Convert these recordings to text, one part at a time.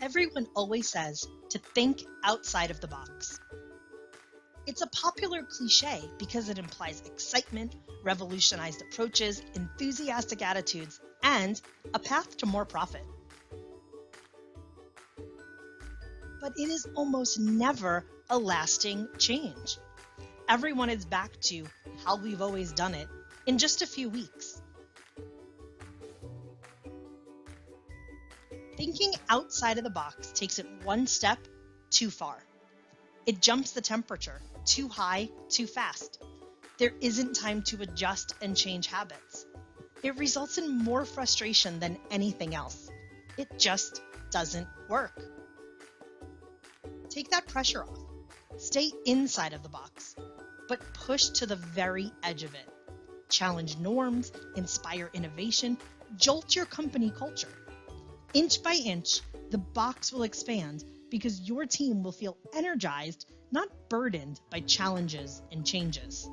Everyone always says to think outside of the box. It's a popular cliche because it implies excitement, revolutionized approaches, enthusiastic attitudes, and a path to more profit. But it is almost never a lasting change. Everyone is back to how we've always done it in just a few weeks. Thinking outside of the box takes it one step too far. It jumps the temperature too high, too fast. There isn't time to adjust and change habits. It results in more frustration than anything else. It just doesn't work. Take that pressure off. Stay inside of the box, but push to the very edge of it. Challenge norms, inspire innovation, jolt your company culture. Inch by inch, the box will expand because your team will feel energized, not burdened by challenges and changes.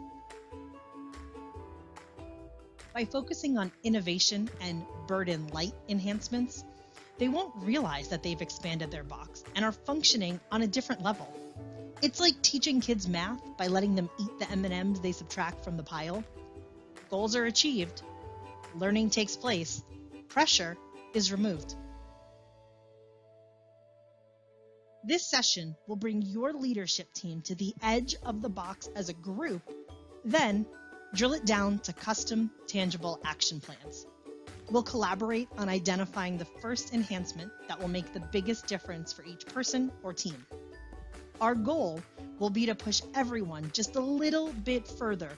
By focusing on innovation and burden light enhancements, they won't realize that they've expanded their box and are functioning on a different level. It's like teaching kids math by letting them eat the M&Ms they subtract from the pile. Goals are achieved, learning takes place, pressure is removed. This session will bring your leadership team to the edge of the box as a group, then drill it down to custom, tangible action plans. We'll collaborate on identifying the first enhancement that will make the biggest difference for each person or team. Our goal will be to push everyone just a little bit further,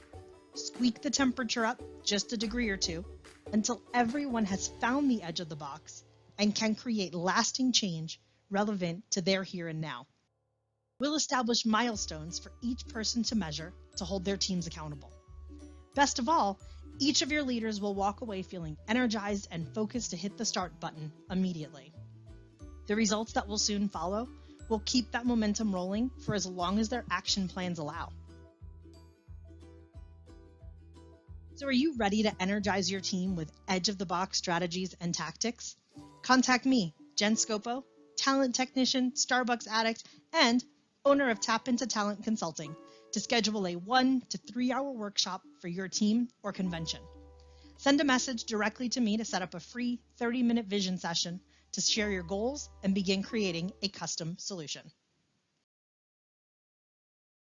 squeak the temperature up just a degree or two, until everyone has found the edge of the box and can create lasting change relevant to their here and now. We'll establish milestones for each person to measure to hold their teams accountable. Best of all, each of your leaders will walk away feeling energized and focused to hit the start button immediately. The results that will soon follow will keep that momentum rolling for as long as their action plans allow. So are you ready to energize your team with edge-of-the-box strategies and tactics? Contact me, Jen Scopo, talent technician, Starbucks addict, and owner of Tap Into Talent Consulting, to schedule a 1 to 3 hour workshop for your team or convention. Send a message directly to me to set up a free 30-minute vision session to share your goals and begin creating a custom solution.